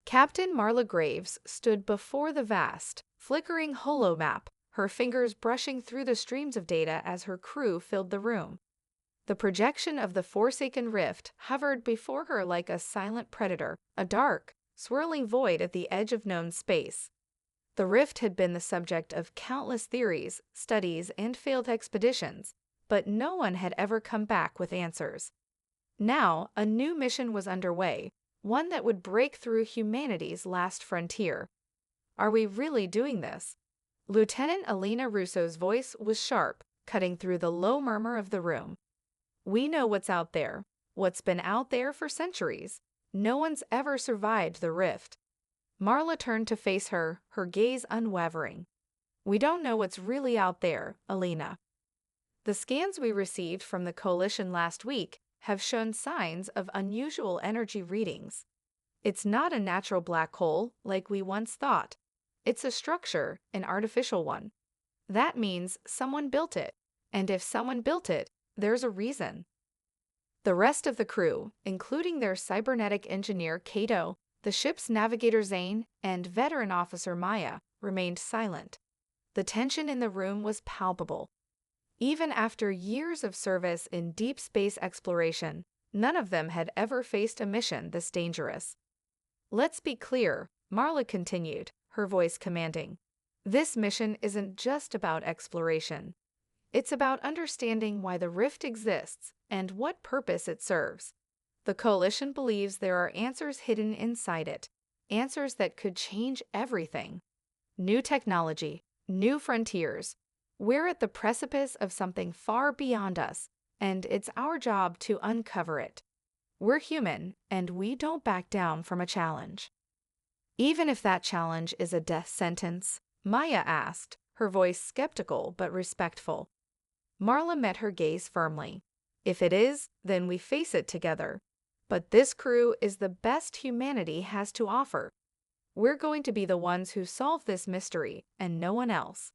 Captain Marla Graves stood before the vast, flickering holomap, her fingers brushing through the streams of data as her crew filled the room. The projection of the Forsaken Rift hovered before her like a silent predator, a dark, swirling void at the edge of known space. The rift had been the subject of countless theories, studies, and failed expeditions, but no one had ever come back with answers. Now, a new mission was underway, one that would break through humanity's last frontier. Are we really doing this? Lieutenant Alina Russo's voice was sharp, cutting through the low murmur of the room. We know what's out there, what's been out there for centuries. No one's ever survived the rift. Marla turned to face her, her gaze unwavering. We don't know what's really out there, Alina. The scans we received from the Coalition last week have shown signs of unusual energy readings. It's not a natural black hole like we once thought. It's a structure, an artificial one. That means someone built it, and if someone built it, there's a reason. The rest of the crew, including their cybernetic engineer Kato, the ship's navigator Zane, and veteran officer Maya, remained silent. The tension in the room was palpable. Even after years of service in deep space exploration, none of them had ever faced a mission this dangerous. Let's be clear, Marla continued, her voice commanding. This mission isn't just about exploration. It's about understanding why the rift exists and what purpose it serves. The Coalition believes there are answers hidden inside it, answers that could change everything. New technology, new frontiers. We're at the precipice of something far beyond us, and it's our job to uncover it. We're human, and we don't back down from a challenge. Even if that challenge is a death sentence, Maya asked, her voice skeptical but respectful. Marla met her gaze firmly. If it is, then we face it together. But this crew is the best humanity has to offer. We're going to be the ones who solve this mystery, and no one else.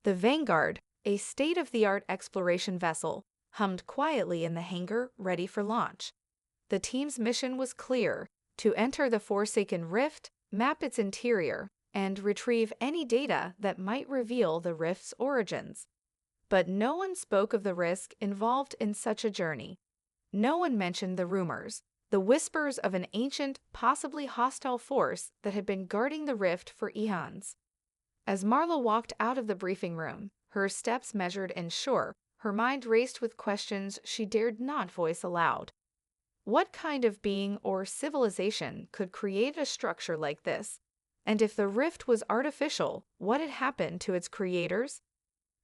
The Vanguard, a state-of-the-art exploration vessel, hummed quietly in the hangar, ready for launch. The team's mission was clear: to enter the Forsaken Rift, map its interior, and retrieve any data that might reveal the rift's origins. But no one spoke of the risk involved in such a journey. No one mentioned the rumors, the whispers of an ancient, possibly hostile force that had been guarding the rift for eons. As Marla walked out of the briefing room, her steps measured and sure, her mind raced with questions she dared not voice aloud. What kind of being or civilization could create a structure like this? And if the rift was artificial, what had happened to its creators?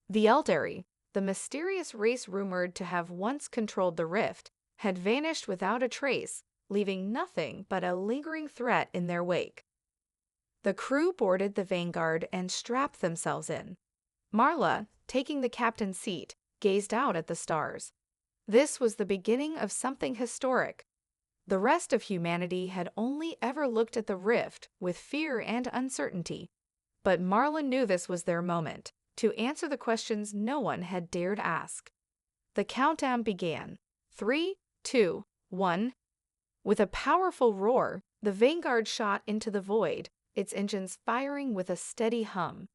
The Eldari, the mysterious race rumored to have once controlled the rift, had vanished without a trace, leaving nothing but a lingering threat in their wake. The crew boarded the Vanguard and strapped themselves in. Marla, taking the captain's seat, gazed out at the stars. This was the beginning of something historic. The rest of humanity had only ever looked at the rift with fear and uncertainty. But Marla knew this was their moment, to answer the questions no one had dared ask. The countdown began. 3, 2, 1. With a powerful roar, the Vanguard shot into the void, its engines firing with a steady hum.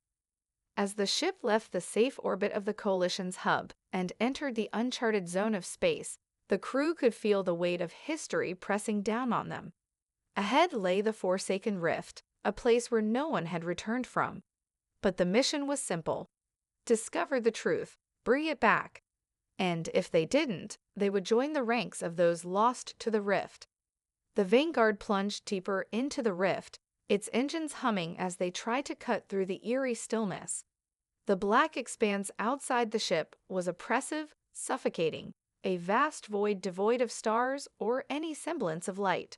As the ship left the safe orbit of the Coalition's hub and entered the uncharted zone of space, the crew could feel the weight of history pressing down on them. Ahead lay the Forsaken Rift, a place where no one had returned from. But the mission was simple: discover the truth, bring it back. And if they didn't, they would join the ranks of those lost to the rift. The Vanguard plunged deeper into the rift, its engines humming as they tried to cut through the eerie stillness. The black expanse outside the ship was oppressive, suffocating, a vast void devoid of stars or any semblance of light.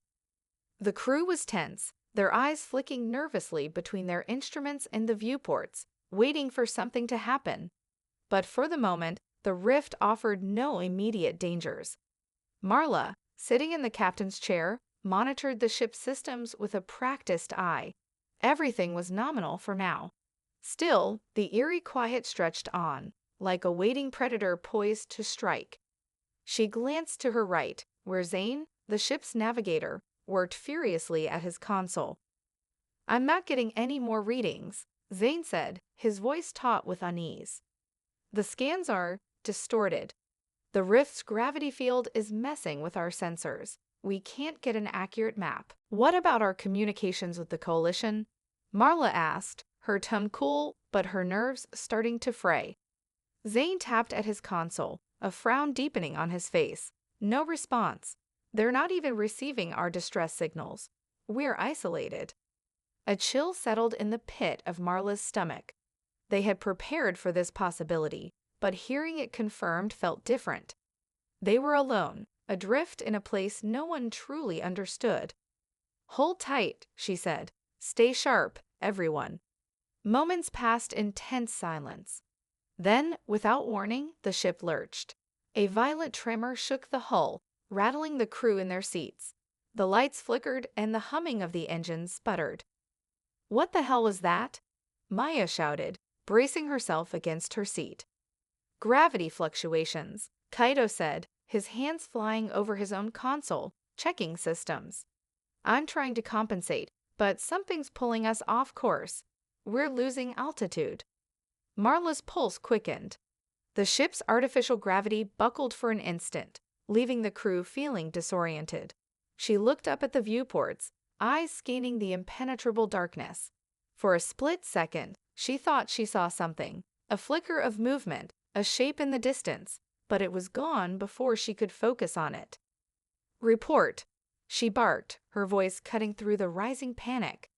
The crew was tense, their eyes flicking nervously between their instruments and the viewports, waiting for something to happen. But for the moment, the rift offered no immediate dangers. Marla, sitting in the captain's chair, monitored the ship's systems with a practiced eye. Everything was nominal for now. Still, the eerie quiet stretched on, like a waiting predator poised to strike. She glanced to her right, where Zane, the ship's navigator, worked furiously at his console. "I'm not getting any more readings," Zane said, his voice taut with unease. "The scans are distorted. The rift's gravity field is messing with our sensors. We can't get an accurate map." "What about our communications with the Coalition?" Marla asked, her tone cool, but her nerves starting to fray. Zane tapped at his console, a frown deepening on his face. "No response. They're not even receiving our distress signals. We're isolated." A chill settled in the pit of Marla's stomach. They had prepared for this possibility, but hearing it confirmed felt different. They were alone, adrift in a place no one truly understood. "Hold tight," she said. "Stay sharp, everyone." Moments passed in tense silence. Then, without warning, the ship lurched. A violent tremor shook the hull, rattling the crew in their seats. The lights flickered and the humming of the engines sputtered. "What the hell was that?" Maya shouted, bracing herself against her seat. "Gravity fluctuations," Kaido said, his hands flying over his own console, checking systems. "I'm trying to compensate, but something's pulling us off course. We're losing altitude." Marla's pulse quickened. The ship's artificial gravity buckled for an instant, leaving the crew feeling disoriented. She looked up at the viewports, eyes scanning the impenetrable darkness. For a split second, she thought she saw something, a flicker of movement, a shape in the distance, but it was gone before she could focus on it. "Report," she barked, her voice cutting through the rising panic.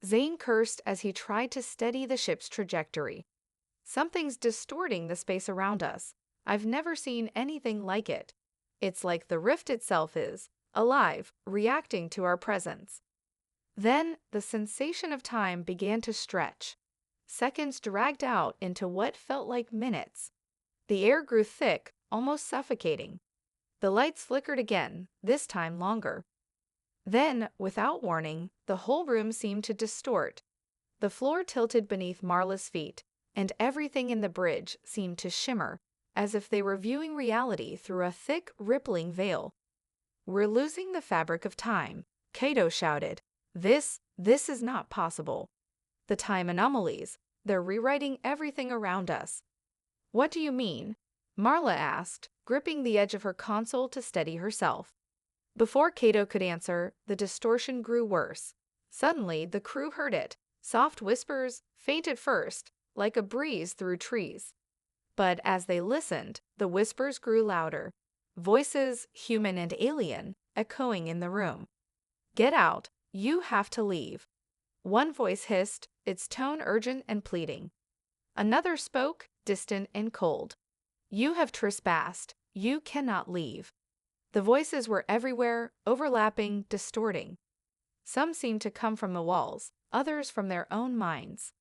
Zane cursed as he tried to steady the ship's trajectory. "Something's distorting the space around us. I've never seen anything like it. It's like the rift itself is, alive, reacting to our presence." Then the sensation of time began to stretch. Seconds dragged out into what felt like minutes. The air grew thick, almost suffocating. The lights flickered again, this time longer. Then, without warning, the whole room seemed to distort. The floor tilted beneath Marla's feet, and everything in the bridge seemed to shimmer, as if they were viewing reality through a thick, rippling veil. "We're losing the fabric of time," Kaido shouted. This is not possible. The time anomalies, they're rewriting everything around us." "What do you mean?" Marla asked, gripping the edge of her console to steady herself. Before Kaido could answer, the distortion grew worse. Suddenly, the crew heard it, soft whispers, faint at first, like a breeze through trees. But as they listened, the whispers grew louder, voices, human and alien, echoing in the room. "Get out. You have to leave." One voice hissed, its tone urgent and pleading. Another spoke, distant and cold. "You have trespassed. You cannot leave." The voices were everywhere, overlapping, distorting. Some seemed to come from the walls, others from their own minds.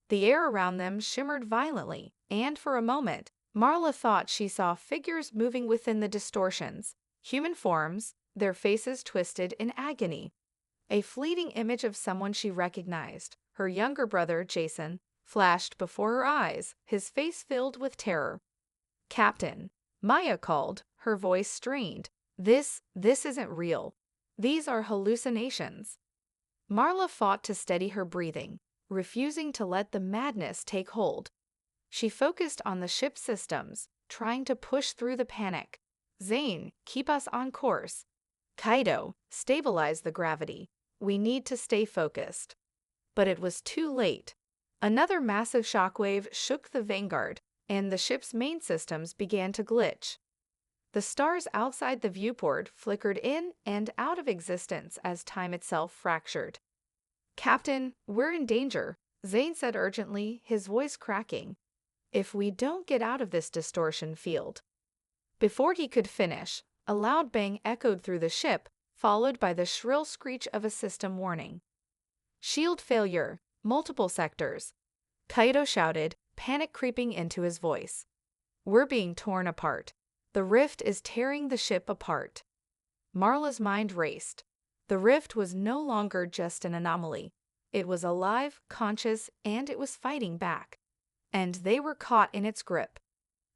The air around them shimmered violently, and for a moment, Marla thought she saw figures moving within the distortions, human forms, their faces twisted in agony. A fleeting image of someone she recognized, her younger brother, Jason, flashed before her eyes, his face filled with terror. "Captain," Maya called, her voice strained. This isn't real. These are hallucinations." Marla fought to steady her breathing, refusing to let the madness take hold. She focused on the ship's systems, trying to push through the panic. "Zane, keep us on course." "Kaido, stabilize the gravity. We need to stay focused." But it was too late. Another massive shockwave shook the Vanguard, and the ship's main systems began to glitch. The stars outside the viewport flickered in and out of existence as time itself fractured. "Captain, we're in danger," Zane said urgently, his voice cracking. "If we don't get out of this distortion field." Before he could finish, a loud bang echoed through the ship, followed by the shrill screech of a system warning. "Shield failure, multiple sectors," Kaido shouted, panic creeping into his voice. "We're being torn apart. The rift is tearing the ship apart." Marla's mind raced. The rift was no longer just an anomaly. It was alive, conscious, and it was fighting back. And they were caught in its grip.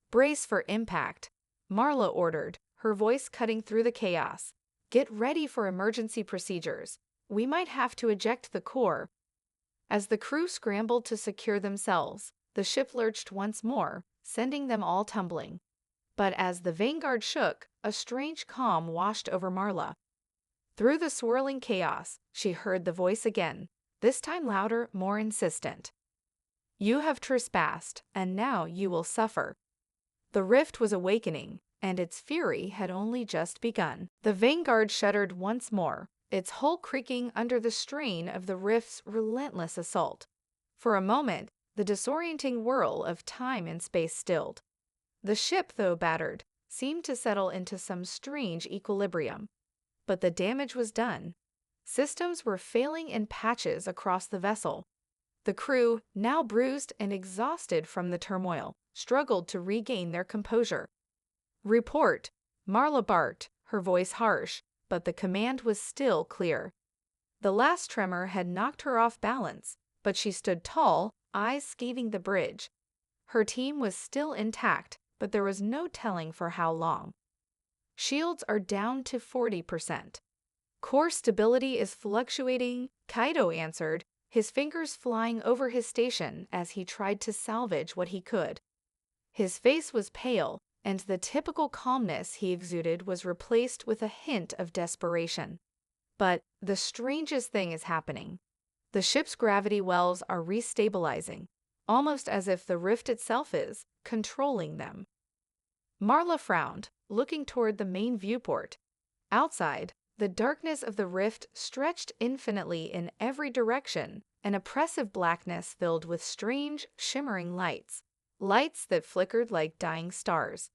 "Brace for impact," Marla ordered, her voice cutting through the chaos. Get ready for emergency procedures. We might have to eject the core." As the crew scrambled to secure themselves, the ship lurched once more, sending them all tumbling. But as the Vanguard shook, a strange calm washed over Marla. Through the swirling chaos, she heard the voice again, this time louder, more insistent. "You have trespassed, and now you will suffer." The rift was awakening, and its fury had only just begun. The Vanguard shuddered once more, its hull creaking under the strain of the rift's relentless assault. For a moment, the disorienting whirl of time and space stilled. The ship, though battered, seemed to settle into some strange equilibrium. But the damage was done. Systems were failing in patches across the vessel. The crew, now bruised and exhausted from the turmoil, struggled to regain their composure. "Report," Marla barked, her voice harsh, but the command was still clear. The last tremor had knocked her off balance, but she stood tall, eyes scanning the bridge. Her team was still intact, but there was no telling for how long. "Shields are down to 40%. Core stability is fluctuating," Kaido answered, his fingers flying over his station as he tried to salvage what he could. His face was pale, and the typical calmness he exuded was replaced with a hint of desperation. "But the strangest thing is happening. The ship's gravity wells are restabilizing, almost as if the rift itself is controlling them." Marla frowned, looking toward the main viewport. Outside, the darkness of the rift stretched infinitely in every direction, an oppressive blackness filled with strange, shimmering lights that flickered like dying stars.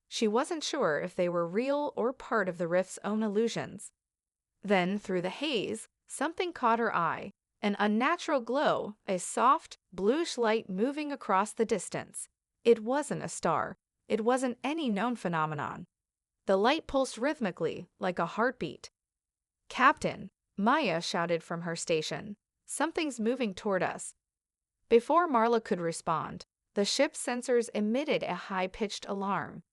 She wasn't sure if they were real or part of the rift's own illusions. Then, through the haze, something caught her eye, an unnatural glow, a soft, bluish light moving across the distance. It wasn't a star. It wasn't any known phenomenon. The light pulsed rhythmically, like a heartbeat. "Captain," Maya shouted from her station, "something's moving toward us." Before Marla could respond, the ship's sensors emitted a high-pitched alarm.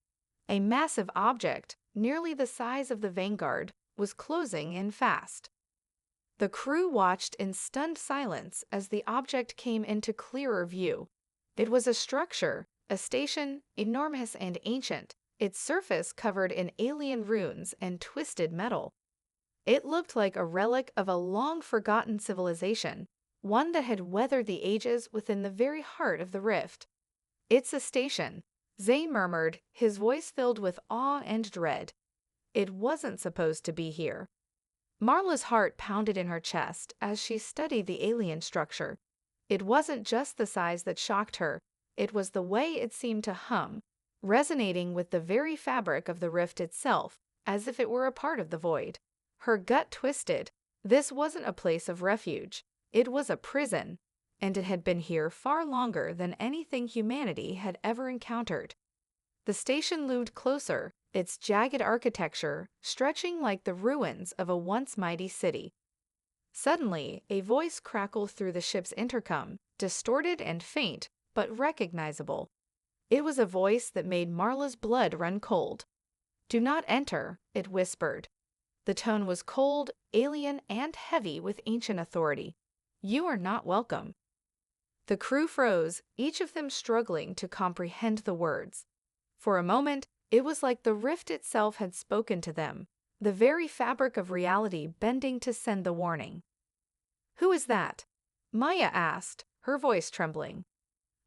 A massive object, nearly the size of the Vanguard, was closing in fast. The crew watched in stunned silence as the object came into clearer view. It was a structure, a station, enormous and ancient, its surface covered in alien runes and twisted metal. It looked like a relic of a long-forgotten civilization, one that had weathered the ages within the very heart of the rift. "It's a station," Zane murmured, his voice filled with awe and dread. "It wasn't supposed to be here." Marla's heart pounded in her chest as she studied the alien structure. It wasn't just the size that shocked her, it was the way it seemed to hum, resonating with the very fabric of the rift itself, as if it were a part of the void. Her gut twisted. This wasn't a place of refuge. It was a prison, and it had been here far longer than anything humanity had ever encountered. The station loomed closer, its jagged architecture stretching like the ruins of a once mighty city. Suddenly, a voice crackled through the ship's intercom, distorted and faint, but recognizable. It was a voice that made Marla's blood run cold. "Do not enter," it whispered. The tone was cold, alien, and heavy with ancient authority. "You are not welcome." The crew froze, each of them struggling to comprehend the words. For a moment, it was like the rift itself had spoken to them, the very fabric of reality bending to send the warning. "Who is that?" Maya asked, her voice trembling.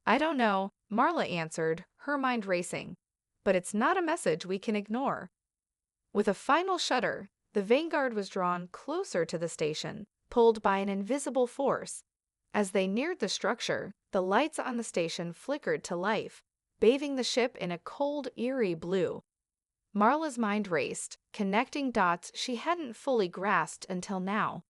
"I don't know," Marla answered, her mind racing. "But it's not a message we can ignore." With a final shudder, the Vanguard was drawn closer to the station, pulled by an invisible force. As they neared the structure, the lights on the station flickered to life, bathing the ship in a cold, eerie blue. Marla's mind raced, connecting dots she hadn't fully grasped until now.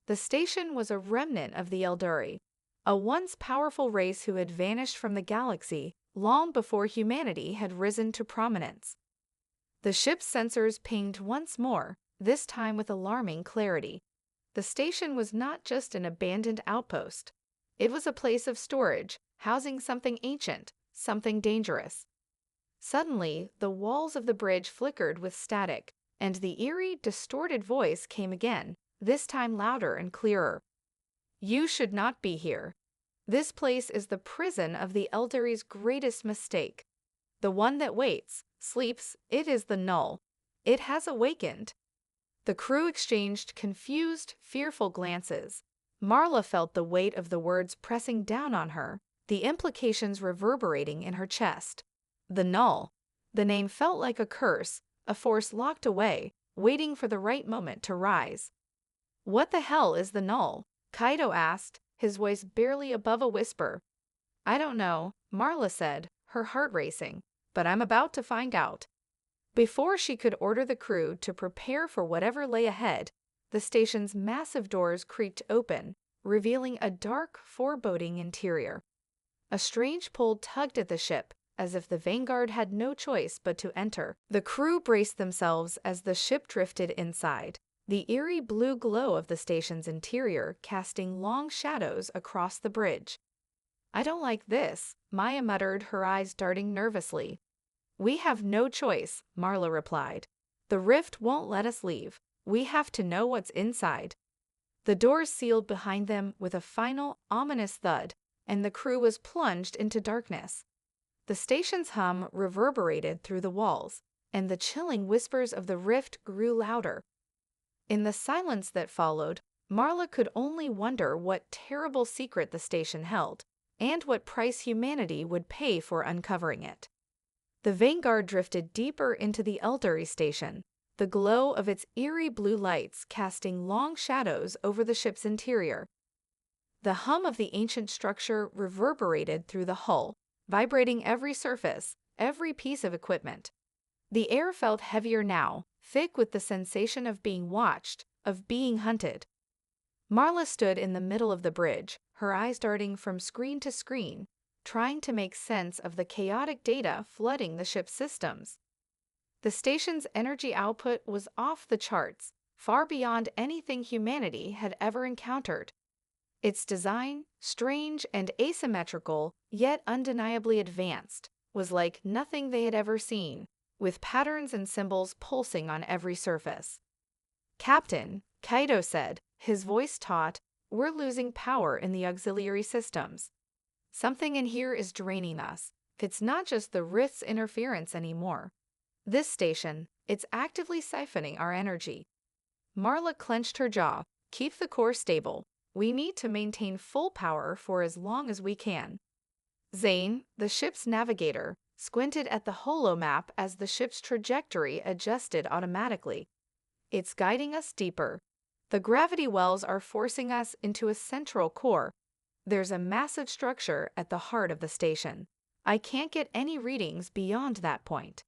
The station was a remnant of the Eldari, a once powerful race who had vanished from the galaxy long before humanity had risen to prominence. The ship's sensors pinged once more, this time with alarming clarity. The station was not just an abandoned outpost. It was a place of storage, housing something ancient, something dangerous. Suddenly, the walls of the bridge flickered with static, and the eerie, distorted voice came again, this time louder and clearer. "You should not be here. This place is the prison of the Eldary's greatest mistake. The one that waits, sleeps, it is the null. It has awakened." The crew exchanged confused, fearful glances. Marla felt the weight of the words pressing down on her, the implications reverberating in her chest. The null. The name felt like a curse, a force locked away, waiting for the right moment to rise. "What the hell is the null?" Kaido asked, his voice barely above a whisper. "I don't know," Marla said, her heart racing, "but I'm about to find out." Before she could order the crew to prepare for whatever lay ahead, the station's massive doors creaked open, revealing a dark, foreboding interior. A strange pull tugged at the ship, as if the Vanguard had no choice but to enter. The crew braced themselves as the ship drifted inside, the eerie blue glow of the station's interior casting long shadows across the bridge. "I don't like this," Maya muttered, her eyes darting nervously. "We have no choice," Marla replied. "The rift won't let us leave. We have to know what's inside." The doors sealed behind them with a final, ominous thud, and the crew was plunged into darkness. The station's hum reverberated through the walls, and the chilling whispers of the rift grew louder. In the silence that followed, Marla could only wonder what terrible secret the station held, and what price humanity would pay for uncovering it. The Vanguard drifted deeper into the Eldari station, the glow of its eerie blue lights casting long shadows over the ship's interior. The hum of the ancient structure reverberated through the hull, vibrating every surface, every piece of equipment. The air felt heavier now, thick with the sensation of being watched, of being hunted. Marla stood in the middle of the bridge, her eyes darting from screen to screen, trying to make sense of the chaotic data flooding the ship's systems. The station's energy output was off the charts, far beyond anything humanity had ever encountered. Its design, strange and asymmetrical, yet undeniably advanced, was like nothing they had ever seen, with patterns and symbols pulsing on every surface. "Captain," Kaido said, his voice taut, "we're losing power in the auxiliary systems. Something in here is draining us. It's not just the rift's interference anymore. This station, it's actively siphoning our energy." Marla clenched her jaw. "Keep the core stable. We need to maintain full power for as long as we can." Zane, the ship's navigator, squinted at the holomap as the ship's trajectory adjusted automatically. "It's guiding us deeper. The gravity wells are forcing us into a central core. There's a massive structure at the heart of the station. I can't get any readings beyond that point."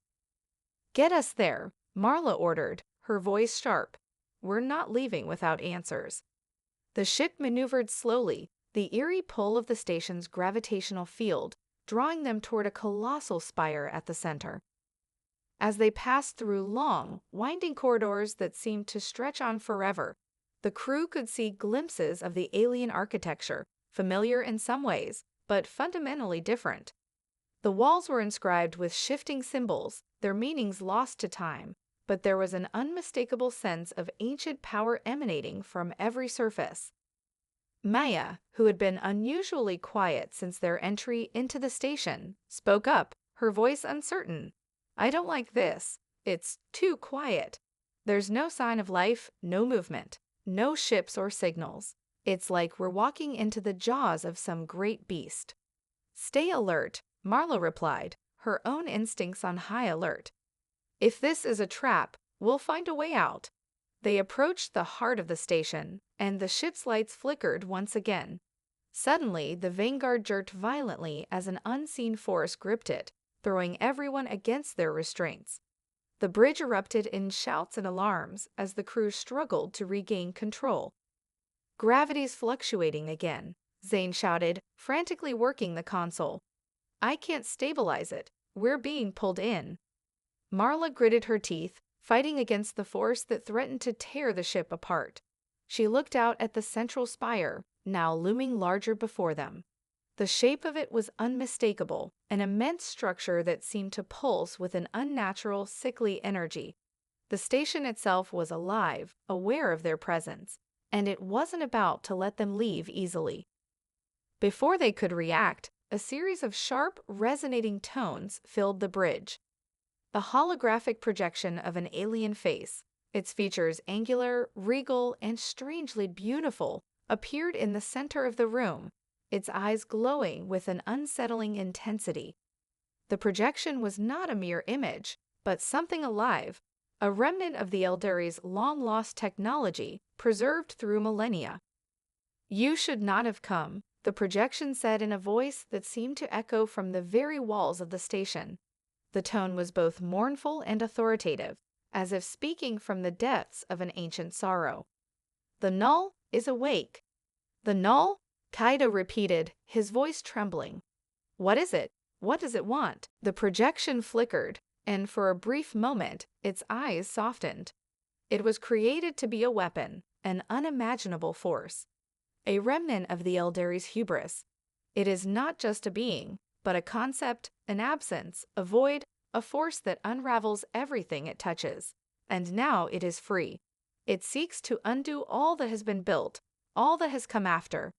"Get us there," Marla ordered, her voice sharp. "We're not leaving without answers." The ship maneuvered slowly, the eerie pull of the station's gravitational field drawing them toward a colossal spire at the center. As they passed through long, winding corridors that seemed to stretch on forever, the crew could see glimpses of the alien architecture, familiar in some ways, but fundamentally different. The walls were inscribed with shifting symbols, their meanings lost to time, but there was an unmistakable sense of ancient power emanating from every surface. Maya, who had been unusually quiet since their entry into the station, spoke up, her voice uncertain. "I don't like this. It's too quiet. There's no sign of life, no movement, no ships or signals. It's like we're walking into the jaws of some great beast." "Stay alert," Marla replied, her own instincts on high alert. "If this is a trap, we'll find a way out." They approached the heart of the station, and the ship's lights flickered once again. Suddenly, the Vanguard jerked violently as an unseen force gripped it, throwing everyone against their restraints. The bridge erupted in shouts and alarms as the crew struggled to regain control. "Gravity's fluctuating again," Zane shouted, frantically working the console. "I can't stabilize it. We're being pulled in." Marla gritted her teeth, fighting against the force that threatened to tear the ship apart. She looked out at the central spire, now looming larger before them. The shape of it was unmistakable, an immense structure that seemed to pulse with an unnatural, sickly energy. The station itself was alive, aware of their presence, and it wasn't about to let them leave easily. Before they could react, a series of sharp, resonating tones filled the bridge. A holographic projection of an alien face, its features angular, regal, and strangely beautiful, appeared in the center of the room, its eyes glowing with an unsettling intensity. The projection was not a mere image, but something alive, a remnant of the Eldari's long-lost technology, preserved through millennia. "You should not have come," the projection said in a voice that seemed to echo from the very walls of the station. The tone was both mournful and authoritative, as if speaking from the depths of an ancient sorrow. "The null is awake." "The null?" Kaido repeated, his voice trembling. "What is it? What does it want?" The projection flickered, and for a brief moment, its eyes softened. It was created to be a weapon, an unimaginable force, a remnant of the Eldari's hubris. It is not just a being, but a concept, an absence, a void, a force that unravels everything it touches. And now it is free. It seeks to undo all that has been built, all that has come after.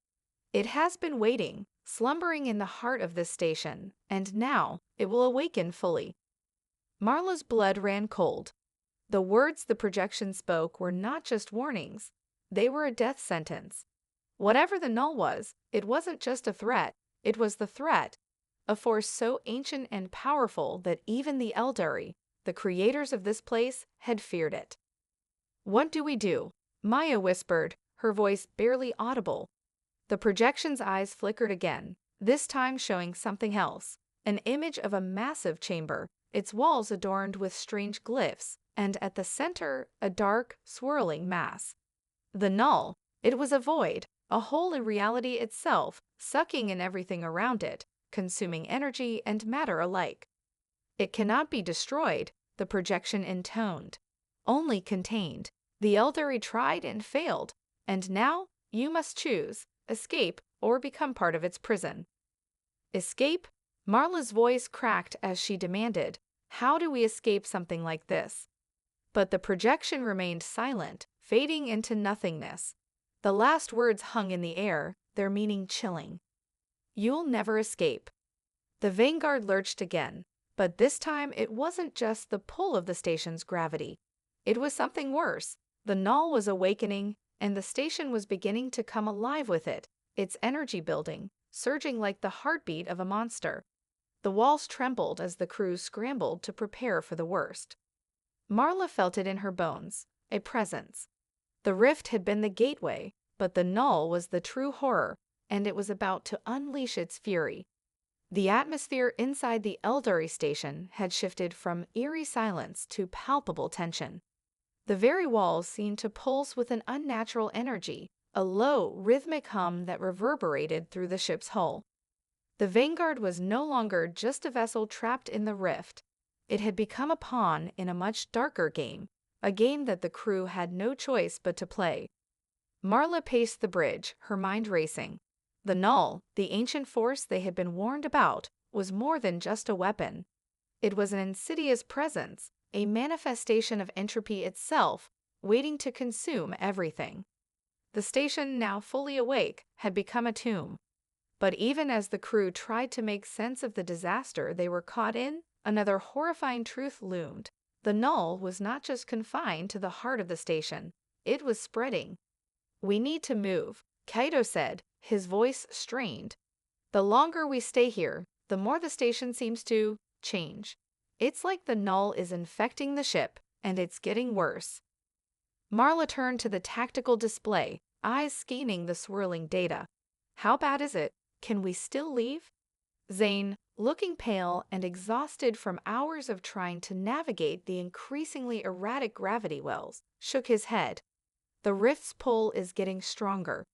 It has been waiting, slumbering in the heart of this station, and now it will awaken fully. Marla's blood ran cold. The words the projection spoke were not just warnings, they were a death sentence. Whatever the null was, it wasn't just a threat, it was the threat, a force so ancient and powerful that even the Eldari, the creators of this place, had feared it. "What do we do?" Maya whispered, her voice barely audible. The projection's eyes flickered again, this time showing something else, an image of a massive chamber, its walls adorned with strange glyphs, and at the center, a dark, swirling mass. The null, it was a void, a hole in reality itself, sucking in everything around it, consuming energy and matter alike. "It cannot be destroyed," the projection intoned, "only contained. The Eldari tried and failed, and now you must choose, escape or become part of its prison." "Escape?" Marla's voice cracked as she demanded, "How do we escape something like this?" But the projection remained silent, fading into nothingness. The last words hung in the air, their meaning chilling. "You'll never escape." The Vanguard lurched again, but this time it wasn't just the pull of the station's gravity. It was something worse. The null was awakening, and the station was beginning to come alive with it, its energy building, surging like the heartbeat of a monster. The walls trembled as the crew scrambled to prepare for the worst. Marla felt it in her bones, a presence. The rift had been the gateway, but the null was the true horror, and it was about to unleash its fury. The atmosphere inside the Eldari station had shifted from eerie silence to palpable tension. The very walls seemed to pulse with an unnatural energy, a low, rhythmic hum that reverberated through the ship's hull. The Vanguard was no longer just a vessel trapped in the rift. It had become a pawn in a much darker game, a game that the crew had no choice but to play. Marla paced the bridge, her mind racing. The null, the ancient force they had been warned about, was more than just a weapon. It was an insidious presence, a manifestation of entropy itself, waiting to consume everything. The station, now fully awake, had become a tomb. But even as the crew tried to make sense of the disaster they were caught in, another horrifying truth loomed. The null was not just confined to the heart of the station. It was spreading. "We need to move," Kaido said, his voice strained. "The longer we stay here, the more the station seems to change. It's like the null is infecting the ship, and it's getting worse." Marla turned to the tactical display, eyes scanning the swirling data. "How bad is it? Can we still leave?" Zane, looking pale and exhausted from hours of trying to navigate the increasingly erratic gravity wells, shook his head. "The rift's pull is getting stronger.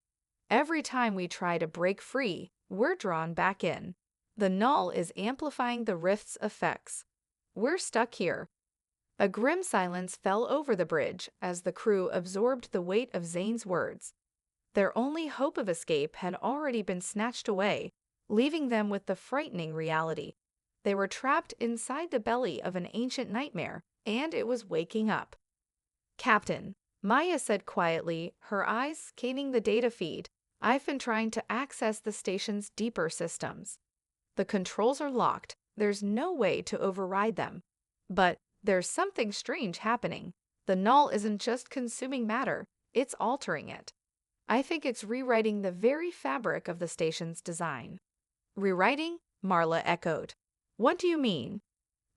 Every time we try to break free, we're drawn back in. The null is amplifying the rift's effects. We're stuck here." A grim silence fell over the bridge as the crew absorbed the weight of Zane's words. Their only hope of escape had already been snatched away, leaving them with the frightening reality. They were trapped inside the belly of an ancient nightmare, and it was waking up. Captain, Maya said quietly, her eyes scanning the data feed. I've been trying to access the station's deeper systems. The controls are locked. There's no way to override them. But there's something strange happening. The null isn't just consuming matter, it's altering it. I think it's rewriting the very fabric of the station's design. Rewriting? Marla echoed. What do you mean?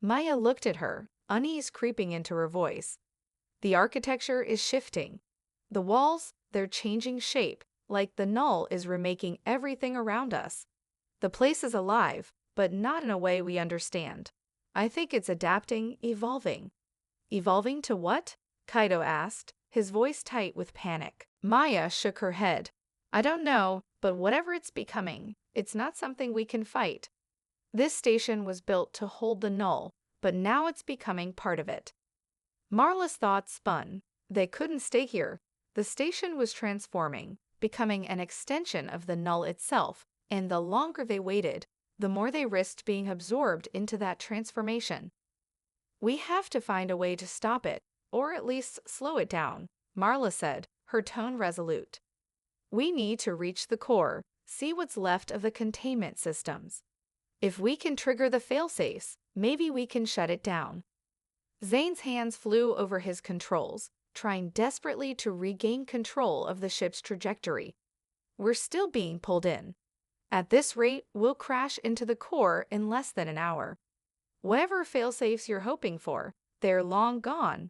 Maya looked at her, unease creeping into her voice. The architecture is shifting. The walls, they're changing shape, like the null is remaking everything around us. The place is alive, but not in a way we understand. I think it's adapting, evolving. Evolving to what? Kaido asked, his voice tight with panic. Maya shook her head. I don't know, but whatever it's becoming, it's not something we can fight. This station was built to hold the null, but now it's becoming part of it. Marla's thoughts spun. They couldn't stay here. The station was transforming, becoming an extension of the null itself, and the longer they waited, the more they risked being absorbed into that transformation. We have to find a way to stop it, or at least slow it down, Marla said, her tone resolute. We need to reach the core, see what's left of the containment systems. If we can trigger the failsafes, maybe we can shut it down. Zane's hands flew over his controls, trying desperately to regain control of the ship's trajectory. We're still being pulled in. At this rate, we'll crash into the core in less than an hour. Whatever failsafes you're hoping for, they're long gone.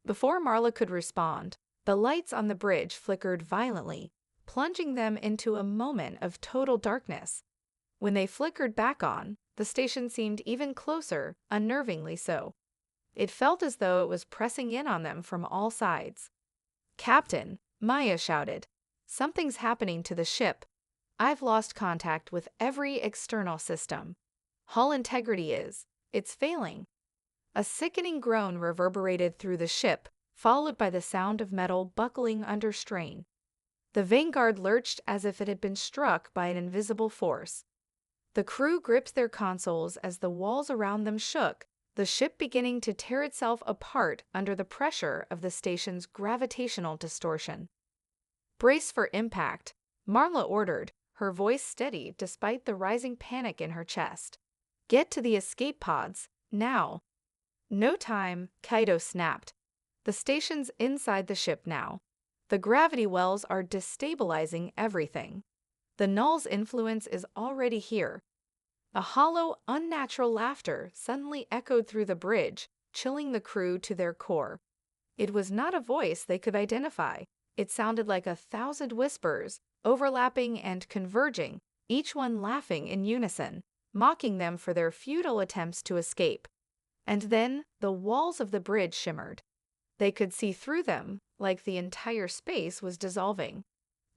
Before Marla could respond, the lights on the bridge flickered violently, plunging them into a moment of total darkness. When they flickered back on, the station seemed even closer, unnervingly so. It felt as though it was pressing in on them from all sides. Captain, Maya shouted. Something's happening to the ship. I've lost contact with every external system. Hull integrity it's failing. A sickening groan reverberated through the ship, followed by the sound of metal buckling under strain. The Vanguard lurched as if it had been struck by an invisible force. The crew gripped their consoles as the walls around them shook, the ship beginning to tear itself apart under the pressure of the station's gravitational distortion. Brace for impact, Marla ordered, her voice steady despite the rising panic in her chest. Get to the escape pods, now. No time, Kaido snapped. The station's inside the ship now. The gravity wells are destabilizing everything. The null's influence is already here. A hollow, unnatural laughter suddenly echoed through the bridge, chilling the crew to their core. It was not a voice they could identify. It sounded like 1,000 whispers, overlapping and converging, each one laughing in unison, mocking them for their futile attempts to escape. And then the walls of the bridge shimmered. They could see through them, like the entire space was dissolving.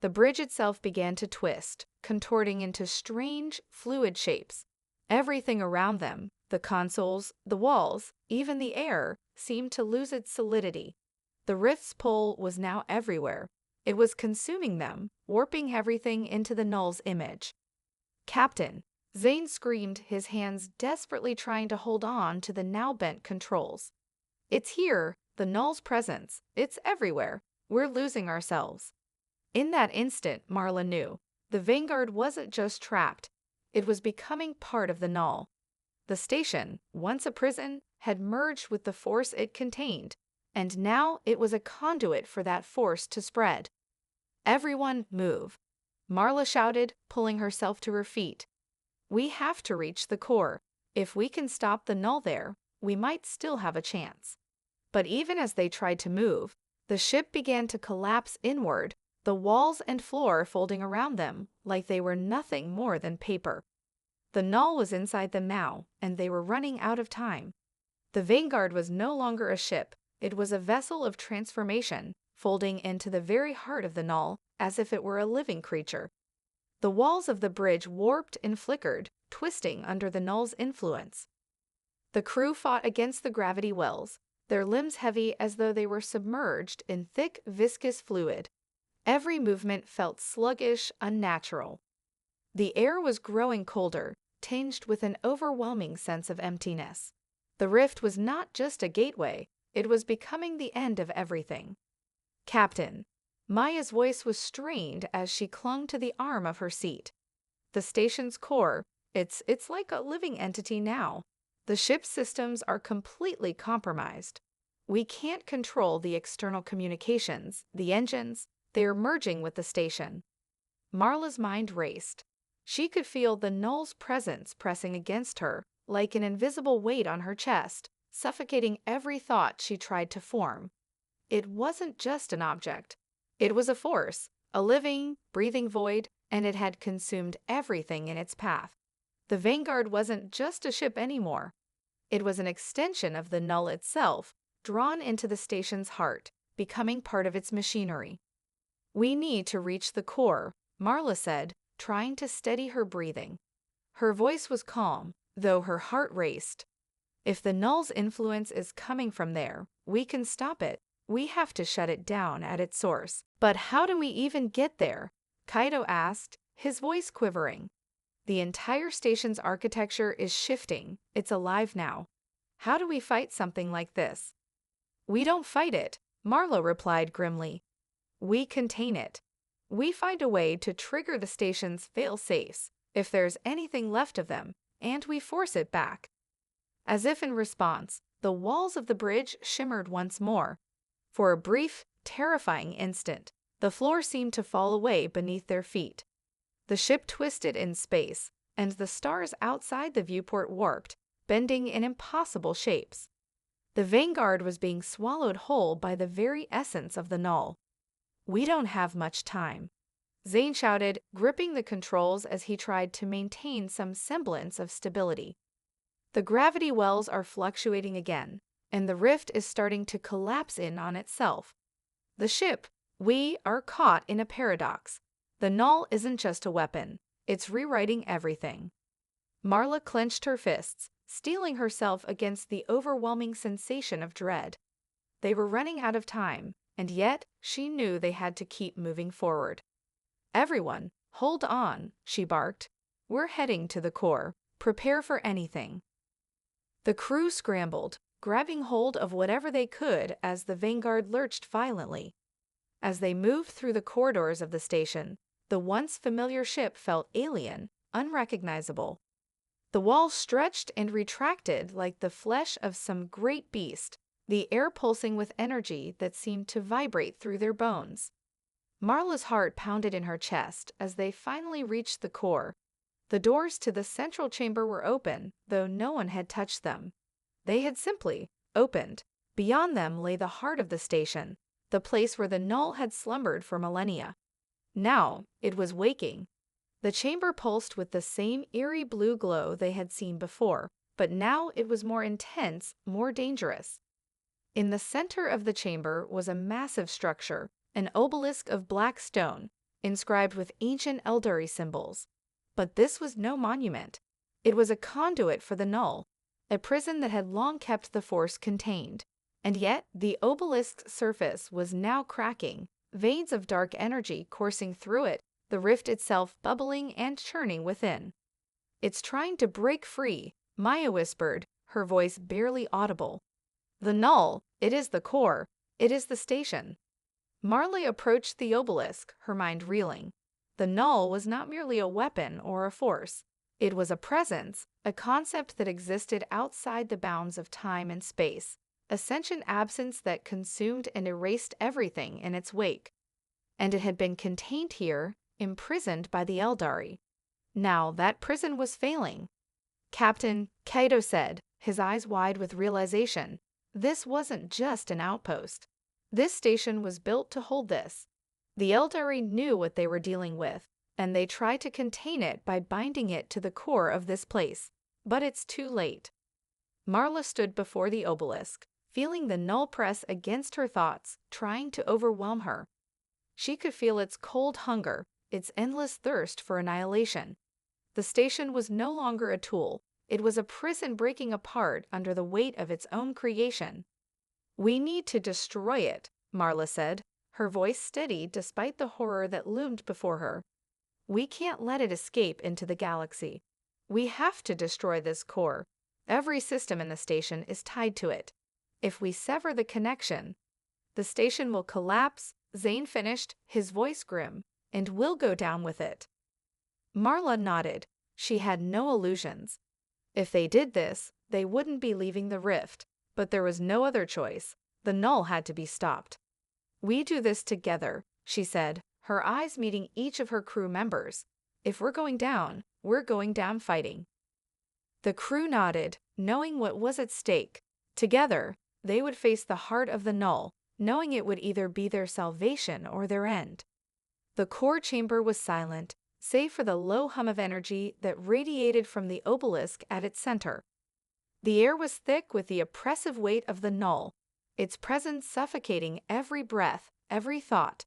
The bridge itself began to twist, contorting into strange, fluid shapes. Everything around them, the consoles, the walls, even the air, seemed to lose its solidity. The rift's pull was now everywhere. It was consuming them, warping everything into the null's image. Captain, Zane screamed, his hands desperately trying to hold on to the now bent controls. It's here, the null's presence. It's everywhere. We're losing ourselves. In that instant, Marla knew. The Vanguard wasn't just trapped. It was becoming part of the null. The station, once a prison, had merged with the force it contained, and now it was a conduit for that force to spread. Everyone move, Marla shouted, pulling herself to her feet. We have to reach the core. If we can stop the null there, we might still have a chance. But even as they tried to move, the ship began to collapse inward, the walls and floor folding around them like they were nothing more than paper. The null was inside them now, and they were running out of time. The Vanguard was no longer a ship, it was a vessel of transformation, folding into the very heart of the null as if it were a living creature. The walls of the bridge warped and flickered, twisting under the null's influence. The crew fought against the gravity wells, their limbs heavy as though they were submerged in thick, viscous fluid. Every movement felt sluggish, unnatural. The air was growing colder, tinged with an overwhelming sense of emptiness. The rift was not just a gateway, It was becoming the end of everything. Captain. Maya's voice was strained as she clung to the arm of her seat. The station's core, it's like a living entity now. The ship's systems are completely compromised. We can't control the external communications, the engines, they're merging with the station. Marla's mind raced. She could feel the null's presence pressing against her, like an invisible weight on her chest, suffocating every thought she tried to form. It wasn't just an object. It was a force, a living, breathing void, and it had consumed everything in its path. The Vanguard wasn't just a ship anymore. It was an extension of the null itself, drawn into the station's heart, becoming part of its machinery. We need to reach the core, Marla said, trying to steady her breathing. Her voice was calm, though her heart raced. If the null's influence is coming from there, we can stop it. We have to shut it down at its source. But how do we even get there? Kaido asked, his voice quivering. The entire station's architecture is shifting. It's alive now. How do we fight something like this? We don't fight it, Marla replied grimly. We contain it. We find a way to trigger the station's fail-safes, if there's anything left of them, and we force it back. As if in response, the walls of the bridge shimmered once more. For a brief, terrifying instant, the floor seemed to fall away beneath their feet. The ship twisted in space, and the stars outside the viewport warped, bending in impossible shapes. The Vanguard was being swallowed whole by the very essence of the null. We don't have much time, Zane shouted, gripping the controls as he tried to maintain some semblance of stability. The gravity wells are fluctuating again, and the rift is starting to collapse in on itself. The ship, we are caught in a paradox. The null isn't just a weapon, it's rewriting everything. Marla clenched her fists, steeling herself against the overwhelming sensation of dread. They were running out of time, and yet she knew they had to keep moving forward. Everyone, hold on, she barked. We're heading to the core. Prepare for anything. The crew scrambled, grabbing hold of whatever they could as the Vanguard lurched violently. As they moved through the corridors of the station, the once familiar ship felt alien, unrecognizable. The walls stretched and retracted like the flesh of some great beast, the air pulsing with energy that seemed to vibrate through their bones. Marla's heart pounded in her chest as they finally reached the core. The doors to the central chamber were open, though no one had touched them. They had simply opened. Beyond them lay the heart of the station, the place where the null had slumbered for millennia. Now it was waking. The chamber pulsed with the same eerie blue glow they had seen before, but now it was more intense, more dangerous. In the center of the chamber was a massive structure, an obelisk of black stone, inscribed with ancient Eldari symbols. But this was no monument. It was a conduit for the null, a prison that had long kept the force contained. And yet, the obelisk's surface was now cracking, veins of dark energy coursing through it, the rift itself bubbling and churning within. It's trying to break free, Maya whispered, her voice barely audible. The null, it is the core, it is the station. Marley approached the obelisk, her mind reeling. The null was not merely a weapon or a force. It was a presence, a concept that existed outside the bounds of time and space, a sentient absence that consumed and erased everything in its wake. And it had been contained here, imprisoned by the Eldari. Now that prison was failing. Captain, Kaido said, his eyes wide with realization. This wasn't just an outpost. This station was built to hold this. The Eldari knew what they were dealing with, and they tried to contain it by binding it to the core of this place. But it's too late. Marla stood before the obelisk, feeling the null press against her thoughts, trying to overwhelm her. She could feel its cold hunger, its endless thirst for annihilation. The station was no longer a tool. It was a prison breaking apart under the weight of its own creation. We need to destroy it, Marla said, her voice steady despite the horror that loomed before her. We can't let it escape into the galaxy. We have to destroy this core. Every system in the station is tied to it. If we sever the connection, the station will collapse, Zane finished, his voice grim, and we'll go down with it. Marla nodded. She had no illusions. If they did this, they wouldn't be leaving the rift, but there was no other choice. The null had to be stopped. We do this together, she said, her eyes meeting each of her crew members. If we're going down fighting. The crew nodded, knowing what was at stake. Together, they would face the heart of the null, knowing it would either be their salvation or their end. The core chamber was silent, save for the low hum of energy that radiated from the obelisk at its center. The air was thick with the oppressive weight of the null, its presence suffocating every breath, every thought.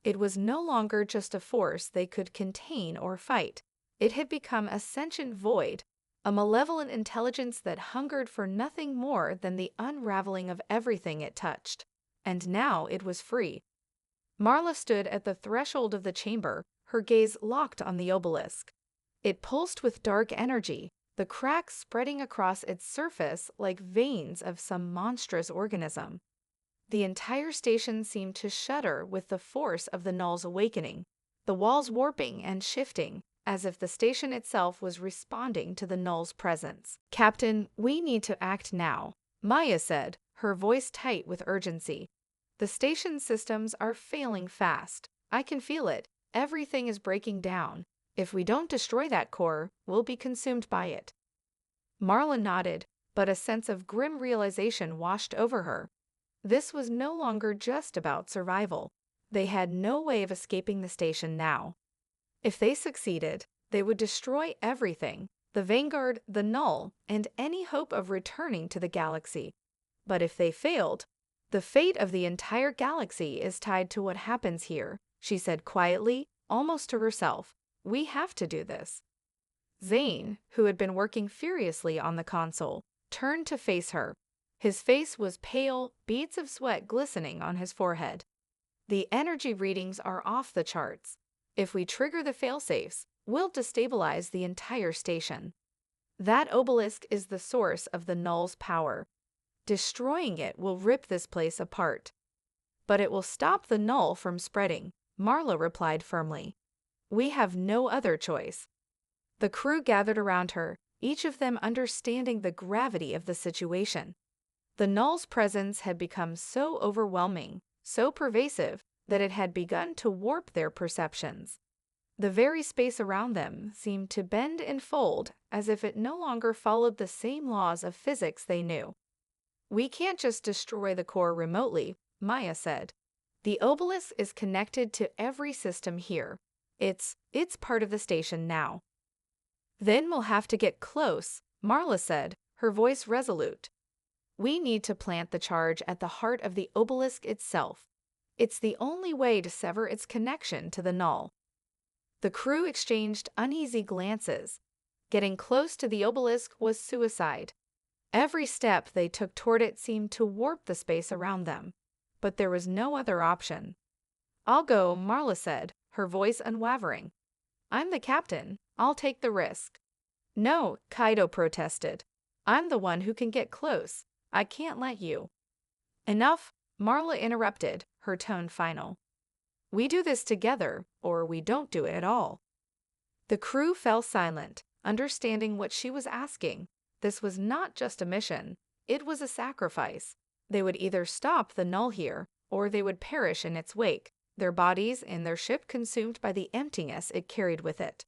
It was no longer just a force they could contain or fight. It had become a sentient void, a malevolent intelligence that hungered for nothing more than the unraveling of everything it touched. And now it was free. Marla stood at the threshold of the chamber, her gaze locked on the obelisk. It pulsed with dark energy, the cracks spreading across its surface like veins of some monstrous organism. The entire station seemed to shudder with the force of the null's awakening, the walls warping and shifting, as if the station itself was responding to the null's presence. "Captain, we need to act now," Maya said, her voice tight with urgency. "The station's systems are failing fast. I can feel it. Everything is breaking down. If we don't destroy that core, we'll be consumed by it." Marla nodded, but a sense of grim realization washed over her. This was no longer just about survival. They had no way of escaping the station now. If they succeeded, they would destroy everything, the Vanguard, the Null, and any hope of returning to the galaxy. But if they failed, the fate of the entire galaxy is tied to what happens here, she said quietly, almost to herself. We have to do this. Zane, who had been working furiously on the console, turned to face her. His face was pale, beads of sweat glistening on his forehead. "The energy readings are off the charts. If we trigger the failsafes, we'll destabilize the entire station. That obelisk is the source of the null's power. Destroying it will rip this place apart." "But it will stop the null from spreading," Marla replied firmly. "We have no other choice." The crew gathered around her, each of them understanding the gravity of the situation. The null's presence had become so overwhelming, so pervasive, that it had begun to warp their perceptions. The very space around them seemed to bend and fold as if it no longer followed the same laws of physics they knew. "We can't just destroy the core remotely," Maya said. "The obelisk is connected to every system here. It's part of the station now." "Then we'll have to get close," Marla said, her voice resolute. "We need to plant the charge at the heart of the obelisk itself. It's the only way to sever its connection to the null." The crew exchanged uneasy glances. Getting close to the obelisk was suicide. Every step they took toward it seemed to warp the space around them. But there was no other option. "I'll go," Marla said, her voice unwavering. "I'm the captain. I'll take the risk." "No," Kaido protested. "I'm the one who can get close. I can't let you." "Enough," Marla interrupted, her tone final. "We do this together, or we don't do it at all." The crew fell silent, understanding what she was asking. This was not just a mission. It was a sacrifice. They would either stop the null here, or they would perish in its wake, their bodies and their ship consumed by the emptiness it carried with it.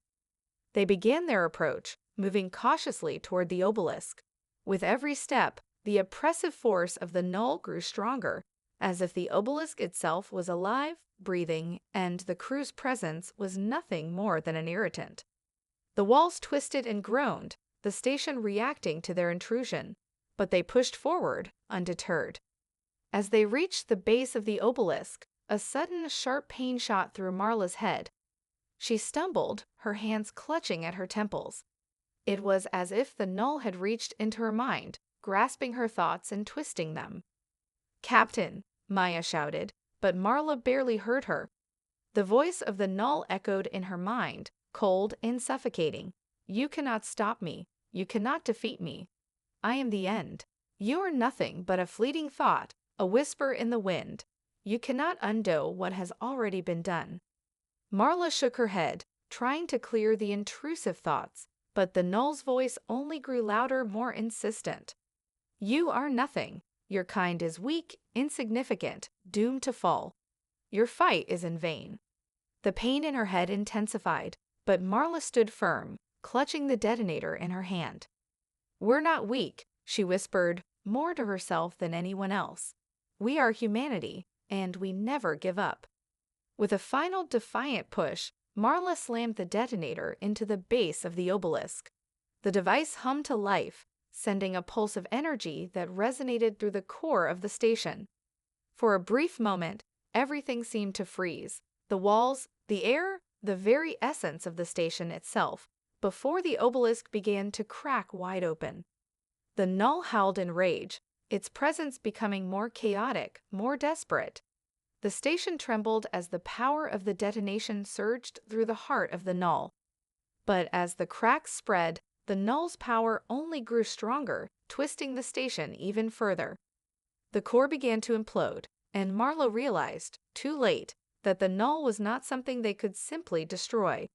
They began their approach, moving cautiously toward the obelisk. With every step, the oppressive force of the null grew stronger, as if the obelisk itself was alive, breathing, and the crew's presence was nothing more than an irritant. The walls twisted and groaned, the station reacting to their intrusion, but they pushed forward, undeterred. As they reached the base of the obelisk, a sudden sharp pain shot through Marla's head. She stumbled, her hands clutching at her temples. It was as if the null had reached into her mind, grasping her thoughts and twisting them. "Captain," Maya shouted, but Marla barely heard her. The voice of the null echoed in her mind, cold and suffocating. "You cannot stop me. You cannot defeat me. I am the end. You are nothing but a fleeting thought, a whisper in the wind. You cannot undo what has already been done. Marla shook her head, trying to clear the intrusive thoughts, but the null's voice only grew louder, more insistent. You are nothing. Your kind is weak, insignificant, doomed to fall. Your fight is in vain. The pain in her head intensified, but Marla stood firm, clutching the detonator in her hand. We're not weak, she whispered, more to herself than anyone else. We are humanity, and we never give up. With a final defiant push, Marla slammed the detonator into the base of the obelisk. The device hummed to life, sending a pulse of energy that resonated through the core of the station. For a brief moment, everything seemed to freeze. The walls, the air, the very essence of the station itself, before the obelisk began to crack wide open. The null howled in rage, its presence becoming more chaotic, more desperate. The station trembled as the power of the detonation surged through the heart of the null. But as the cracks spread, the null's power only grew stronger, twisting the station even further. The core began to implode, and Marla realized, too late, that the null was not something they could simply destroy.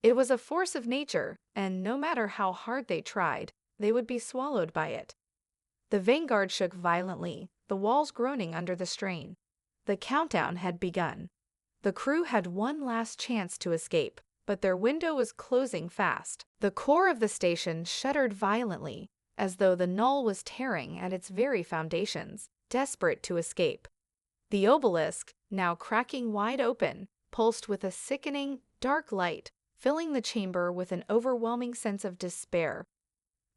It was a force of nature, and no matter how hard they tried, they would be swallowed by it. The Vanguard shook violently, the walls groaning under the strain. The countdown had begun. The crew had one last chance to escape, but their window was closing fast. The core of the station shuddered violently, as though the null was tearing at its very foundations, desperate to escape. The obelisk, now cracking wide open, pulsed with a sickening, dark light, filling the chamber with an overwhelming sense of despair.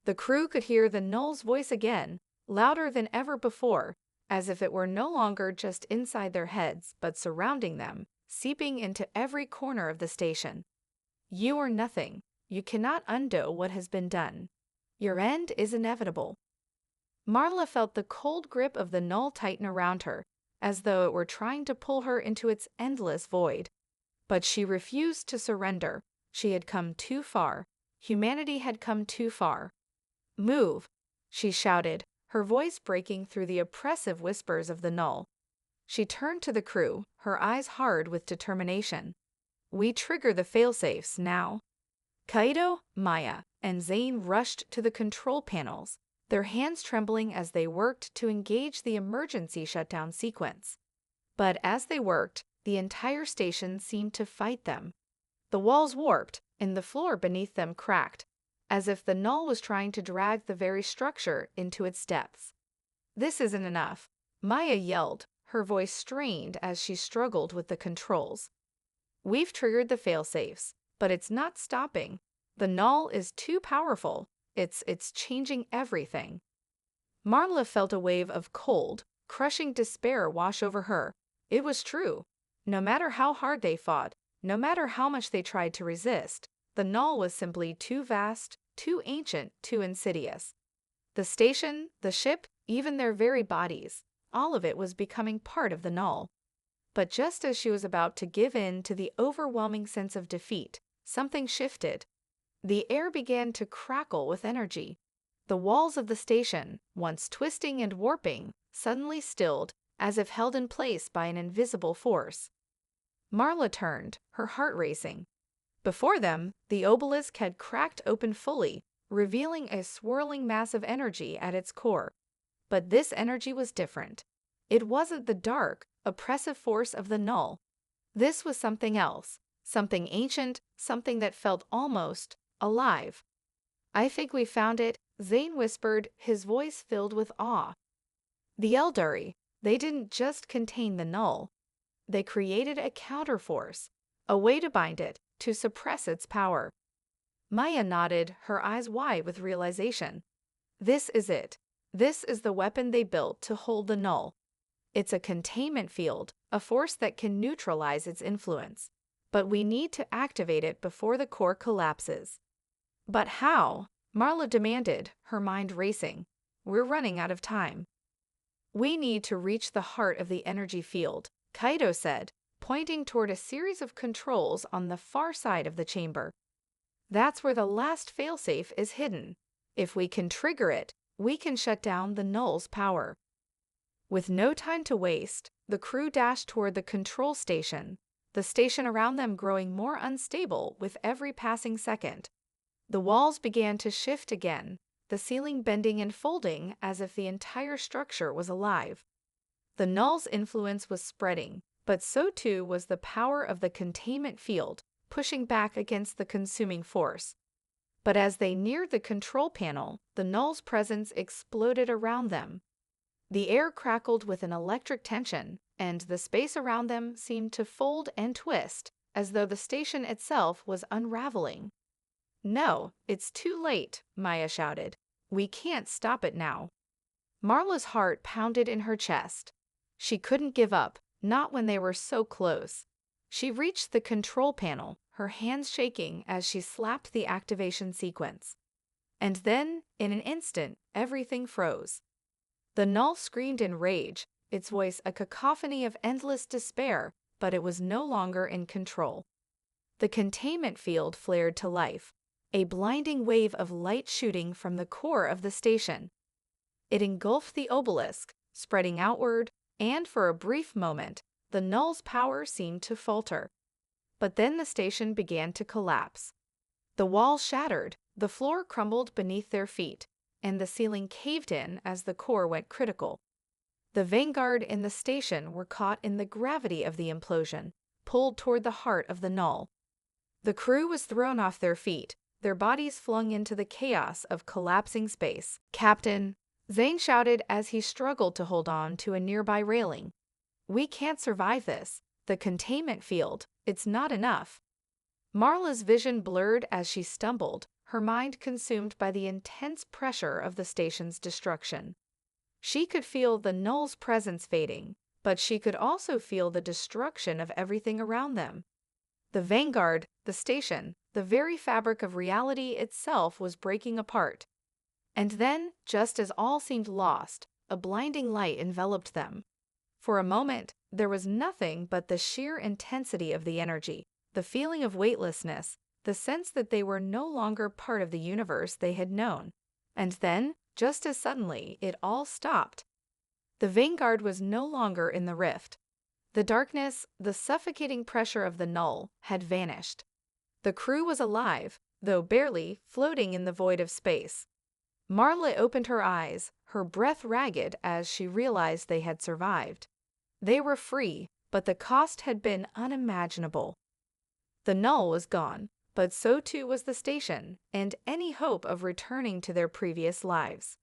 The crew could hear the null's voice again, louder than ever before, as if it were no longer just inside their heads but surrounding them, seeping into every corner of the station. You are nothing. You cannot undo what has been done. Your end is inevitable. Marla felt the cold grip of the null tighten around her, as though it were trying to pull her into its endless void. But she refused to surrender. She had come too far. Humanity had come too far. Move, she shouted, her voice breaking through the oppressive whispers of the null. She turned to the crew, her eyes hard with determination. We trigger the failsafes now. Kaido, Maya, and Zane rushed to the control panels, their hands trembling as they worked to engage the emergency shutdown sequence. But as they worked, the entire station seemed to fight them. The walls warped, and the floor beneath them cracked, as if the null was trying to drag the very structure into its depths. This isn't enough, Maya yelled, her voice strained as she struggled with the controls. We've triggered the failsafes, but it's not stopping. The null is too powerful. It's changing everything. Marla felt a wave of cold, crushing despair wash over her. It was true. No matter how hard they fought, no matter how much they tried to resist, the null was simply too vast, too ancient, too insidious. The station, the ship, even their very bodies, all of it was becoming part of the null. But just as she was about to give in to the overwhelming sense of defeat, something shifted. The air began to crackle with energy. The walls of the station, once twisting and warping, suddenly stilled, as if held in place by an invisible force. Marla turned, her heart racing. Before them, the obelisk had cracked open fully, revealing a swirling mass of energy at its core. But this energy was different. It wasn't the dark, oppressive force of the null. This was something else, something ancient, something that felt almost alive. I think we found it, Zane whispered, his voice filled with awe. The Eldari, they didn't just contain the null. They created a counterforce, a way to bind it, to suppress its power. Maya nodded, her eyes wide with realization. This is it. This is the weapon they built to hold the null. It's a containment field, a force that can neutralize its influence. But we need to activate it before the core collapses. But how? Marla demanded, her mind racing. We're running out of time. We need to reach the heart of the energy field, Kaido said, pointing toward a series of controls on the far side of the chamber. That's where the last failsafe is hidden. If we can trigger it, we can shut down the null's power." With no time to waste, the crew dashed toward the control station, the station around them growing more unstable with every passing second. The walls began to shift again, the ceiling bending and folding as if the entire structure was alive. The null's influence was spreading, but so too was the power of the containment field, pushing back against the consuming force. But as they neared the control panel, the null's presence exploded around them. The air crackled with an electric tension, and the space around them seemed to fold and twist, as though the station itself was unraveling. "No, it's too late," Maya shouted. "We can't stop it now." Marla's heart pounded in her chest. She couldn't give up, not when they were so close. She reached the control panel, her hands shaking as she slapped the activation sequence. And then, in an instant, everything froze. The null screamed in rage, its voice a cacophony of endless despair, but it was no longer in control. The containment field flared to life, a blinding wave of light shooting from the core of the station. It engulfed the obelisk, spreading outward, and for a brief moment, the null's power seemed to falter. But then the station began to collapse. The walls shattered, the floor crumbled beneath their feet, and the ceiling caved in as the core went critical. The vanguard in the station were caught in the gravity of the implosion, pulled toward the heart of the null. The crew was thrown off their feet, their bodies flung into the chaos of collapsing space. "Captain," Zane shouted as he struggled to hold on to a nearby railing. "We can't survive this. The containment field, it's not enough." Marla's vision blurred as she stumbled, her mind consumed by the intense pressure of the station's destruction. She could feel the null's presence fading, but she could also feel the destruction of everything around them. The vanguard, the station, the very fabric of reality itself was breaking apart. And then, just as all seemed lost, a blinding light enveloped them. For a moment, there was nothing but the sheer intensity of the energy, the feeling of weightlessness, the sense that they were no longer part of the universe they had known. And then, just as suddenly, it all stopped. The vanguard was no longer in the rift. The darkness, the suffocating pressure of the null, had vanished. The crew was alive, though barely, floating in the void of space. Marla opened her eyes, her breath ragged as she realized they had survived. They were free, but the cost had been unimaginable. The null was gone, but so too was the station, and any hope of returning to their previous lives.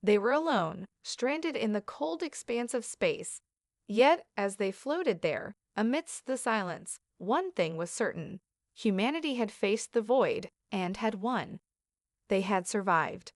They were alone, stranded in the cold expanse of space. Yet, as they floated there, amidst the silence, one thing was certain. Humanity had faced the void, and had won. They had survived.